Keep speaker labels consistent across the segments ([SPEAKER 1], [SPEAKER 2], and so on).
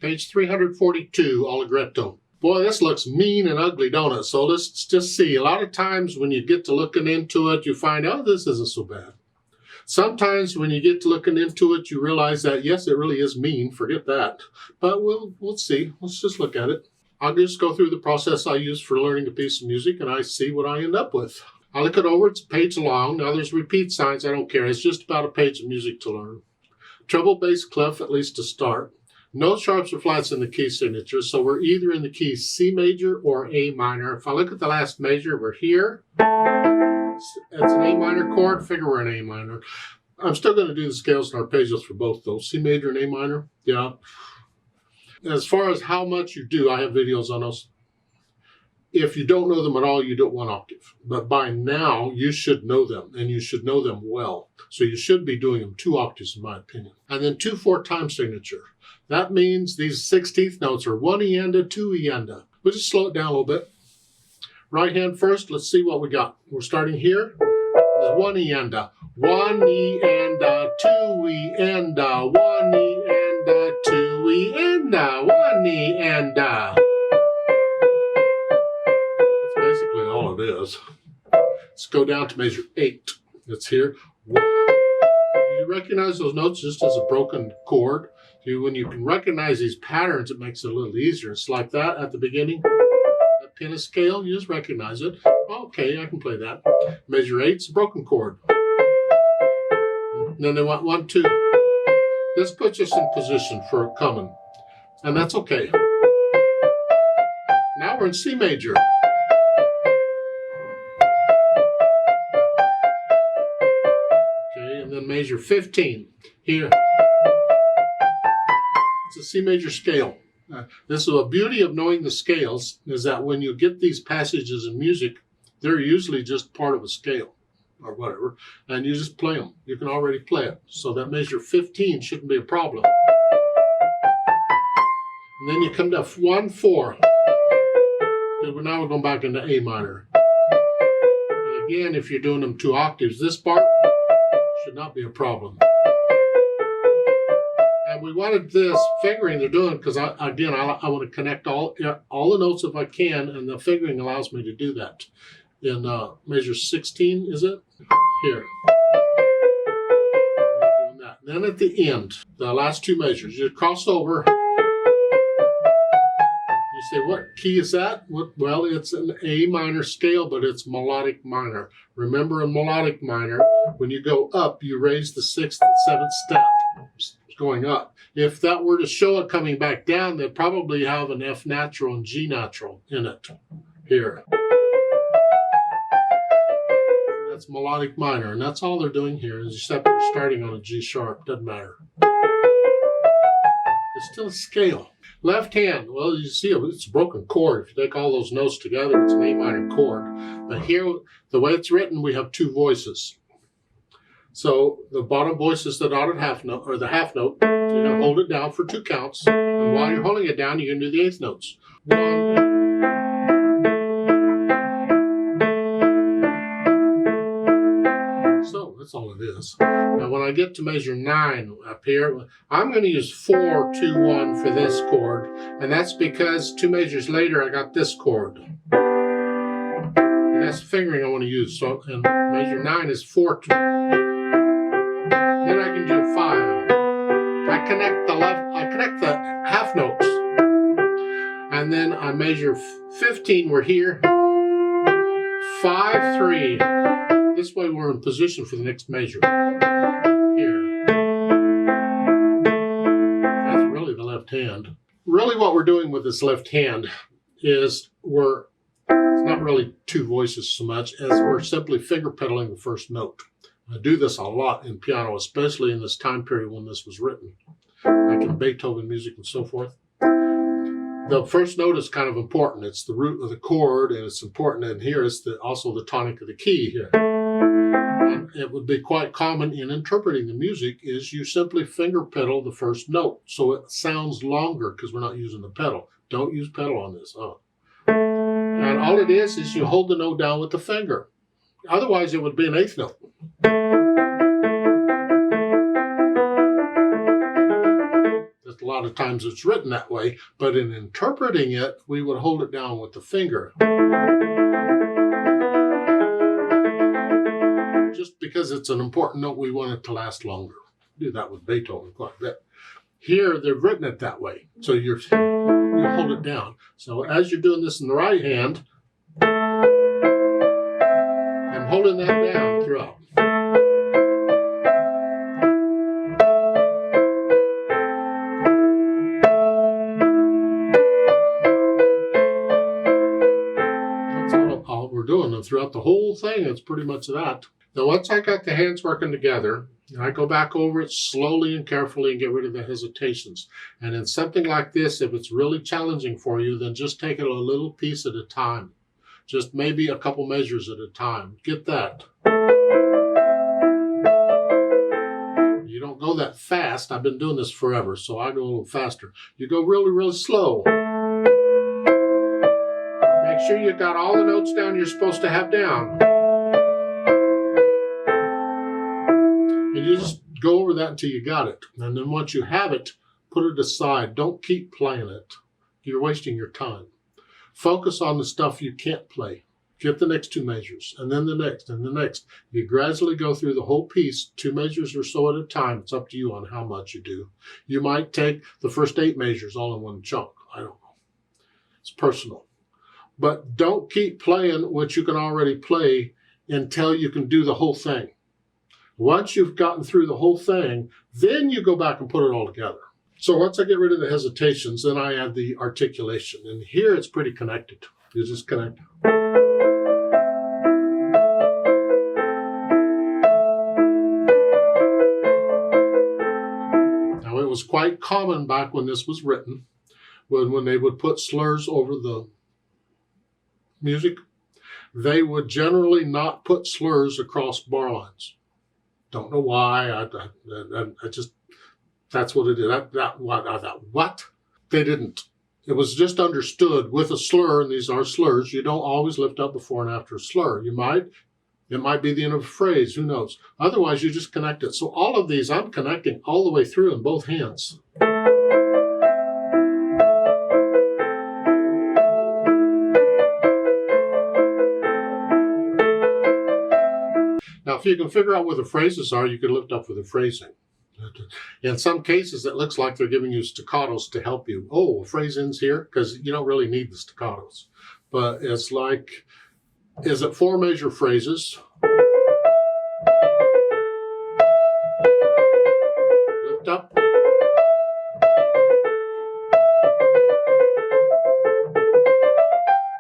[SPEAKER 1] Page 342, Allegretto. Boy, this looks mean and ugly, don't it? So let's just see. A lot of times when you get to looking into it, you find, oh, this isn't so bad. Sometimes when you get to looking into it, you realize that, yes, it really is mean. Forget that. But we'll see. Let's just look at it. I'll just go through the process I use for learning a piece of music, and I see what I end up with. I look it over. It's a page long. Now, there's repeat signs. I don't care. It's just about a page of music to learn. Treble, bass, clef, at least to start. No sharps or flats in the key signature, so we're either in the key C major or A minor. If I look at the last measure, we're here. It's an A minor chord. Figure we're in A minor. I'm still going to do the scales in arpeggios for both those. C major and A minor. Yeah. As far as how much you do, I have videos on those. If you don't know them at all, you do it one octave. But by now, you should know them, and you should know them well. So you should be doing them 2 octaves, in my opinion. And then 2/4 time signature. That means these 16th notes are 1 eanda, 2 eanda. We'll just slow it down a little bit. Right hand first, let's see what we got. We're starting here. There's 1 eanda. 1 eanda, 2 eanda, 1 eanda, 2 eanda, 1 eanda. That's basically all it is. Let's go down to measure 8. It's here. You recognize those notes just as a broken chord. When you can recognize these patterns, it makes it a little easier. It's like that at the beginning. That pin is scale, you just recognize it. Okay, I can play that. Measure 8's a broken chord. And then they want 1, 2. This puts us in position for coming, and that's okay. Now we're in C major. Okay, and then measure 15 here. It's a C major scale. This is a beauty of knowing the scales, is that when you get these passages in music, they're usually just part of a scale or whatever, and you just play them. You can already play it. So that measure 15 shouldn't be a problem. And then you come to 1, 4. So now we're going back into A minor. And again, if you're doing them 2 octaves, this part should not be a problem. And we wanted this fingering they're doing because, I want to connect all the notes if I can, and the fingering allows me to do that. In measure 16, is it? Here. Doing that. Then at the end, the last 2 measures, you cross over. You say, what key is that? Well, it's an A minor scale, but it's melodic minor. Remember, in melodic minor, when you go up, you raise the 6th and 7th step. Going up. If that were to show it coming back down, they'd probably have an F natural and G natural in it. Here. That's melodic minor, and that's all they're doing here, except they're starting on a G sharp. Doesn't matter. It's still a scale. Left hand, well, you see it's a broken chord. If you take all those notes together, it's an A minor chord. But here, the way it's written, we have 2 voices. So the bottom voice is the dotted half note, or the half note. You're going to hold it down for 2 counts. And while you're holding it down, you're going to do the 8th notes. 1. So that's all it is. Now when I get to measure 9 up here, I'm going to use 4, 2, 1 for this chord. And that's because 2 measures later, I got this chord. And that's the fingering I want to use. So and measure 9 is 4, 2. Then I can do 5. I connect the half notes. And then I measure 15, we're here. 5, 3. This way we're in position for the next measure. Here. That's really the left hand. Really what we're doing with this left hand is it's not really 2 voices so much as we're simply finger pedaling the first note. I do this a lot in piano, especially in this time period when this was written, like in Beethoven music and so forth. The first note is kind of important. It's the root of the chord, and it's important. And here is also the tonic of the key here. And it would be quite common in interpreting the music is you simply finger pedal the first note, so it sounds longer because we're not using the pedal. Don't use pedal on this. And all it is you hold the note down with the finger. Otherwise, it would be an 8th note. Just lot of times it's written that way, but in interpreting it, we would hold it down with the finger. Just because it's an important note, we want it to last longer. Do that with Beethoven quite a bit. Here, they've written it that way, so you hold it down. So as you're doing this in the right hand, I'm holding that down throughout. That's all we're doing, and throughout the whole thing, it's pretty much that. Now, once I got the hands working together, I go back over it slowly and carefully and get rid of the hesitations. And in something like this, if it's really challenging for you, then just take it a little piece at a time. Just maybe a couple measures at a time. Get that. You don't go that fast. I've been doing this forever, so I go a little faster. You go really, really slow. Make sure you got all the notes down you're supposed to have down. And you just go over that until you got it. And then once you have it, put it aside. Don't keep playing it. You're wasting your time. Focus on the stuff you can't play. Get the next two measures, and then the next, and the next. You gradually go through the whole piece, 2 measures or so at a time. It's up to you on how much you do. You might take the first 8 measures all in one chunk. I don't know. It's personal. But don't keep playing what you can already play until you can do the whole thing. Once you've gotten through the whole thing, then you go back and put it all together. So once I get rid of the hesitations, then I add the articulation. And here it's pretty connected. You just connect. Now it was quite common back when this was written, when they would put slurs over the music, they would generally not put slurs across bar lines. Don't know why. I just, that's what it is. I thought, what? They didn't. It was just understood with a slur, and these are slurs. You don't always lift up before and after a slur. You might. It might be the end of a phrase. Who knows? Otherwise, you just connect it. So all of these, I'm connecting all the way through in both hands. Now, if you can figure out where the phrases are, you can lift up with the phrasing. In some cases, it looks like they're giving you staccatos to help you. Oh, a phrase ends here, because you don't really need the staccatos. But it's like, is it 4 measure phrases? Lift up.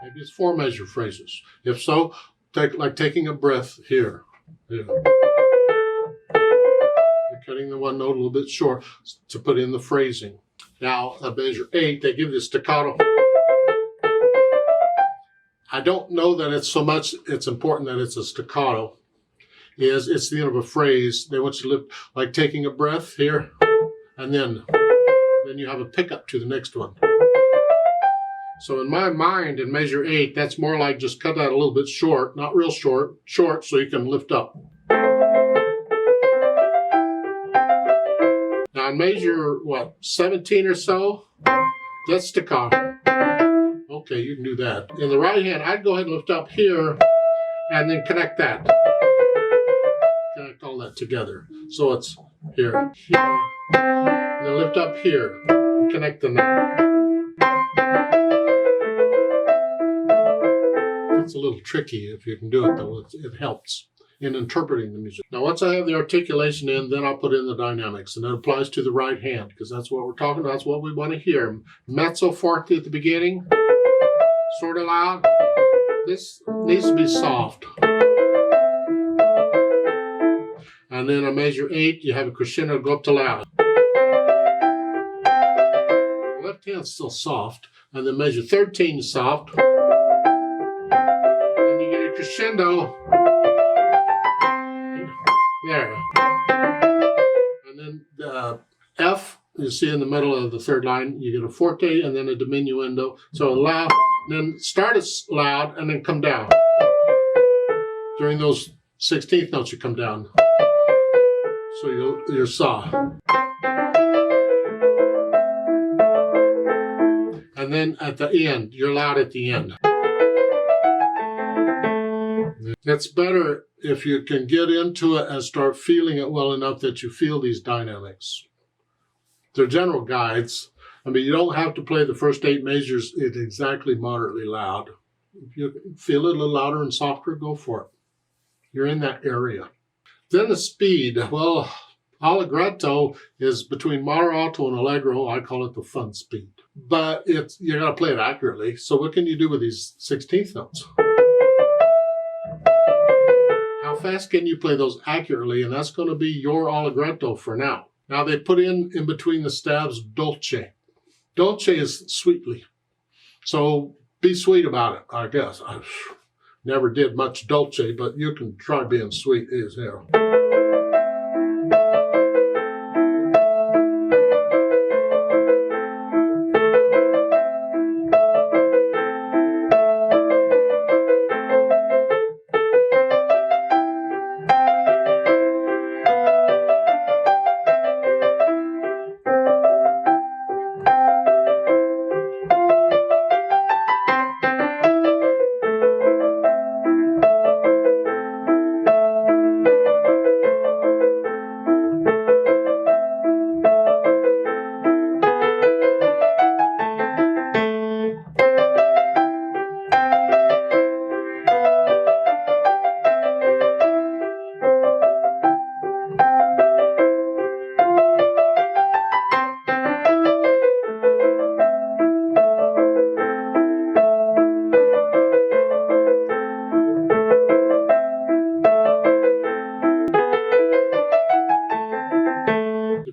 [SPEAKER 1] Maybe it's 4 measure phrases. If so, like taking a breath here. Yeah. You're cutting the one note a little bit short to put in the phrasing. Now, a measure 8, they give you staccato. I don't know that it's so much, it's important that it's a staccato. It's the end of a phrase. They want you to lift, like taking a breath here, and then you have a pickup to the next one. So in my mind, in measure 8, that's more like just cut that a little bit short, not real short, short so you can lift up. Now in measure, 17 or so, that's staccato. Okay, you can do that. In the right hand, I'd go ahead and lift up here, and then connect that. Connect all that together. So it's here, here, and then lift up here, and connect the note. It's a little tricky if you can do it, though. It helps in interpreting the music. Now, once I have the articulation in, then I'll put in the dynamics, and that applies to the right hand, because that's what we're talking about. That's what we want to hear. Mezzo forte at the beginning, sort of loud. This needs to be soft. And then a measure 8, you have a crescendo go up to loud. The left hand's still soft, and then measure 13 is soft. Crescendo there, and then the F you see in the middle of the 3rd line, you get a forte and then a diminuendo. So loud, then start as loud and then come down. During those 16th notes, you come down. So you're soft. and then at the end, you're loud at the end. It's better if you can get into it and start feeling it well enough that you feel these dynamics. They're general guides. I mean, you don't have to play the first 8 measures exactly moderately loud. If you feel it a little louder and softer, go for it. You're in that area. Then the speed. Well, Allegretto is between moderato and allegro. I call it the fun speed. But you got to play it accurately. So what can you do with these 16th notes? How fast can you play those accurately? And that's going to be your Allegretto for now. Now they put in between the stabs dolce. Dolce is sweetly. So be sweet about it, I guess. I never did much dolce, but you can try being sweet as hell.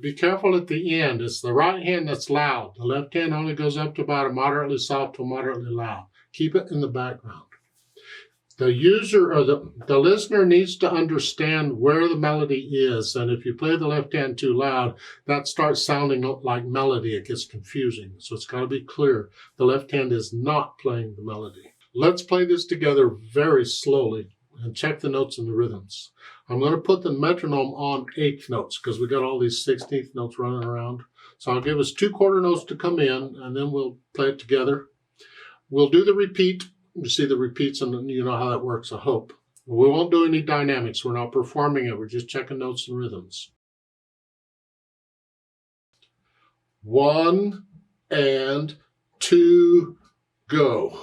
[SPEAKER 1] Be careful at the end. It's the right hand that's loud. The left hand only goes up to about a moderately soft to moderately loud. Keep it in the background. The user or the listener needs to understand where the melody is. And if you play the left hand too loud, that starts sounding like melody. It gets confusing. So it's got to be clear. The left hand is not playing the melody. Let's play this together very slowly and check the notes and the rhythms. I'm going to put the metronome on 8th notes because we got all these 16th notes running around. So I'll give us 2 quarter notes to come in, and then we'll play it together. We'll do the repeat. You see the repeats, and you know how that works, I hope. We won't do any dynamics. We're not performing it. We're just checking notes and rhythms. 1 and 2, go.